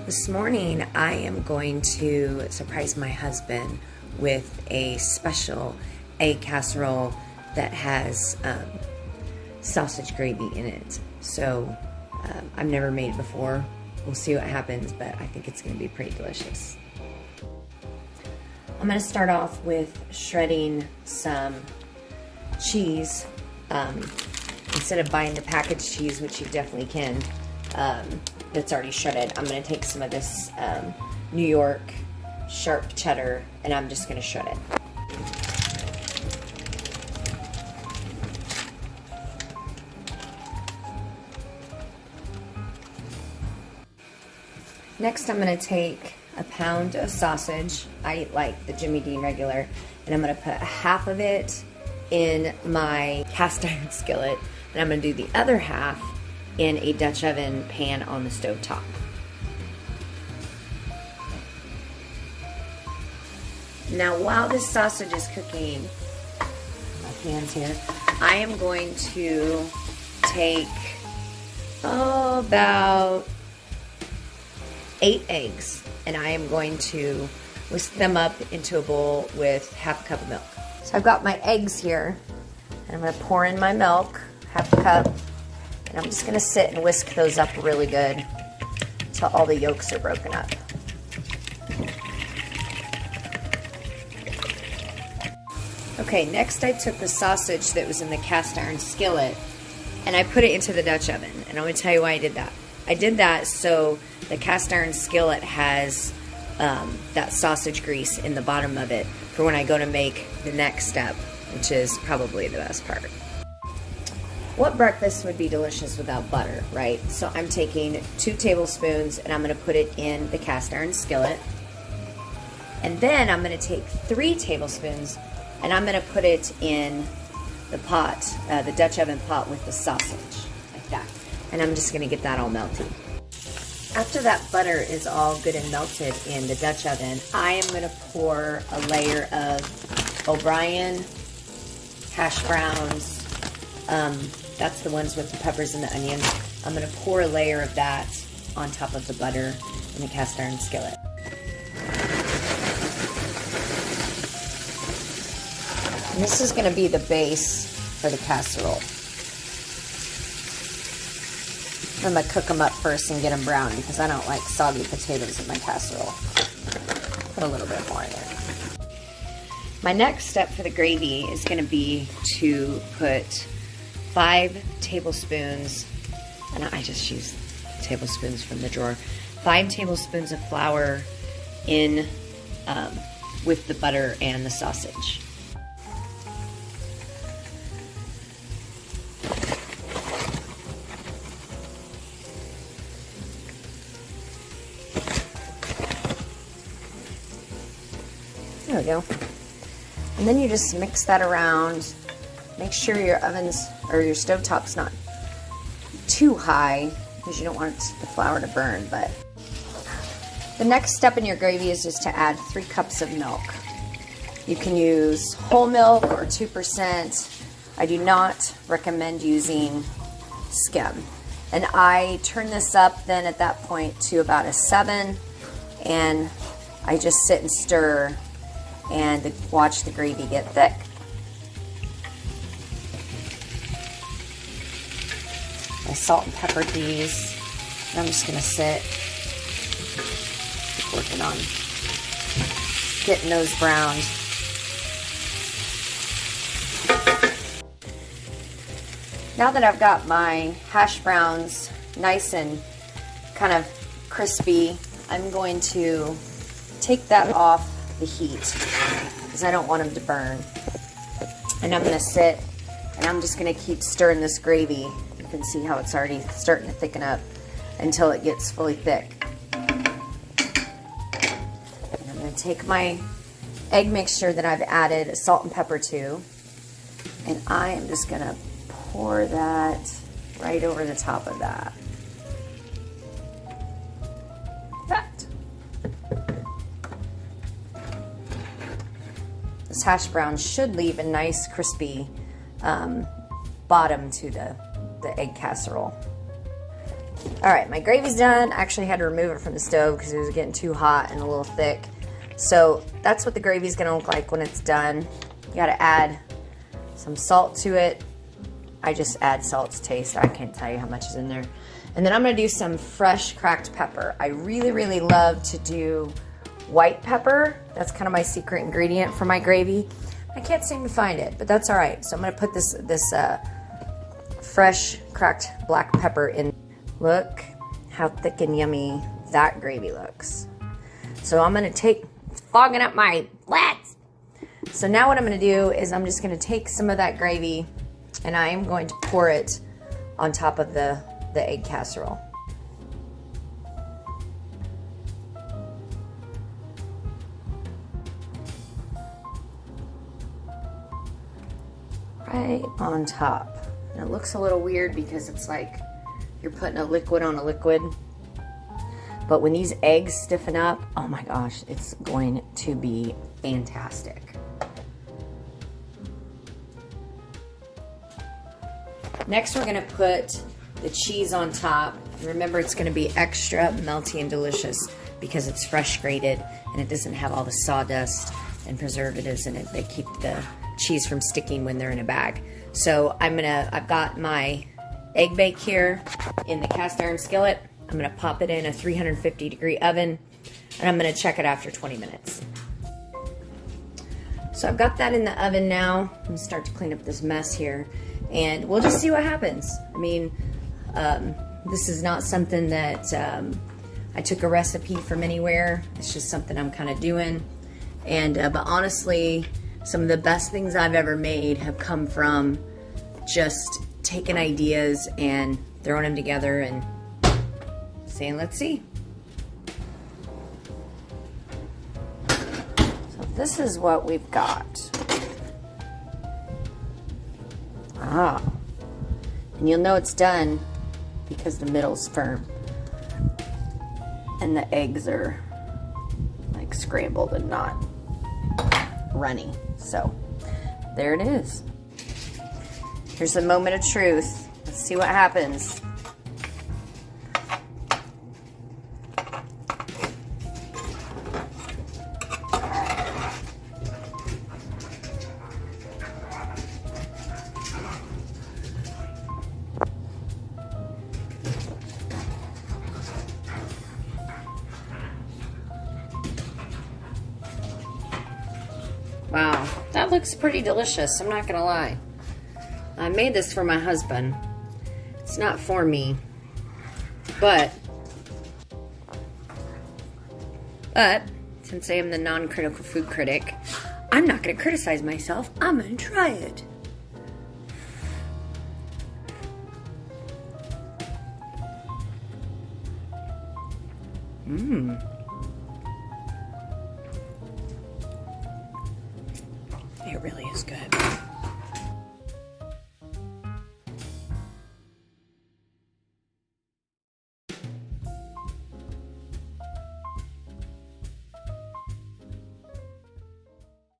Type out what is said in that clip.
This morning I am going to surprise my husband with a special egg casserole that has sausage gravy in it. So I've never made it before. We'll see what happens, but I think it's going to be pretty delicious. I'm going to start off with shredding some cheese. Instead of buying the packaged cheese, which you definitely can, that's already shredded, I'm going to take some of this New York sharp cheddar and I'm just going to shred it. Next, I'm going to take a pound of sausage. I like the Jimmy Dean regular, and I'm going to put half of it in my cast iron skillet, and I'm going to do the other half in a Dutch oven pan on the stove top. Now, while this sausage is cooking, my hands here, I am going to take about 8 eggs, and I am going to whisk them up into a bowl with half a cup of milk. So I've got my eggs here, and I'm going to pour in my milk, half a cup, and I'm just going to sit and whisk those up really good until all the yolks are broken up. Okay, next I took the sausage that was in the cast iron skillet and I put it into the Dutch oven, and I'm going to tell you why I did that. I did that so the cast iron skillet has that sausage grease in the bottom of it for when I go to make the next step, which is probably the best part. What breakfast would be delicious without butter, right? So I'm taking 2 tablespoons and I'm going to put it in the cast iron skillet. And then I'm going to take 3 tablespoons and I'm going to put it in the pot, the Dutch oven pot with the sausage, like that. And I'm just going to get that all melted. After that butter is all good and melted in the Dutch oven, I am going to pour a layer of O'Brien hash browns. That's the ones with the peppers and the onions. I'm going to pour a layer of that on top of the butter in the cast iron skillet. And this is going to be the base for the casserole. I'm going to cook them up first and get them brown because I don't like soggy potatoes in my casserole. Put a little bit more in there. My next step for the gravy is going to be to put 5 tablespoons, and I just use tablespoons from the drawer, 5 tablespoons of flour in with the butter and the sausage. There we go. And then you just mix that around. Make sure your oven's or your stovetop's not too high because you don't want the flour to burn. But the next step in your gravy is just to add 3 cups of milk. You can use whole milk or 2%. I do not recommend using skim. And I turn this up then at that point to about a 7, and I just sit and stir and watch the gravy get thick. I salt and pepper these, and I'm just going to sit, keep working on getting those browned. Now that I've got my hash browns nice and kind of crispy, I'm going to take that off the heat because I don't want them to burn. And I'm going to sit and I'm just going to keep stirring this gravy. You can see how it's already starting to thicken up until it gets fully thick. And I'm going to take my egg mixture that I've added salt and pepper to, and I am just going to pour that right over the top of that. This hash brown should leave a nice crispy bottom to the egg casserole. All right, my gravy's done. I actually had to remove it from the stove because it was getting too hot and a little thick. So that's what the gravy's gonna look like when it's done. You gotta add some salt to it. I just add salt to taste. I can't tell you how much is in there. And then I'm gonna do some fresh cracked pepper. I really, really love to do white pepper. That's kind of my secret ingredient for my gravy. I can't seem to find it, but that's all right. So I'm gonna put this fresh cracked black pepper in. Look how thick and yummy that gravy looks. So I'm gonna take, it's fogging up my lats. So now what I'm gonna do is I'm just gonna take some of that gravy and I am going to pour it on top of the egg casserole. Right on top. And it looks a little weird because it's like you're putting a liquid on a liquid. But when these eggs stiffen up, oh my gosh, it's going to be fantastic. Next, we're gonna put the cheese on top. Remember, it's gonna be extra melty and delicious because it's fresh grated and it doesn't have all the sawdust and preservatives in it that keep the cheese from sticking when they're in a bag. So I've got my egg bake here in the cast iron skillet. I'm gonna pop it in a 350-degree oven and I'm gonna check it after 20 minutes. So I've got that in the oven now. I'm gonna start to clean up this mess here and we'll just see what happens. I mean, this is not something that I took a recipe from anywhere. It's just something I'm kind of doing. And but honestly, some of the best things I've ever made have come from just taking ideas and throwing them together and saying, let's see. So this is what we've got. Ah, and you'll know it's done because the middle's firm and the eggs are like scrambled and not runny. So there it is. Here's the moment of truth. Let's see what happens. Wow, that looks pretty delicious, I'm not gonna lie. I made this for my husband. It's not for me, but since I am the non-critical food critic, I'm not gonna criticize myself, I'm gonna try it. Mmm.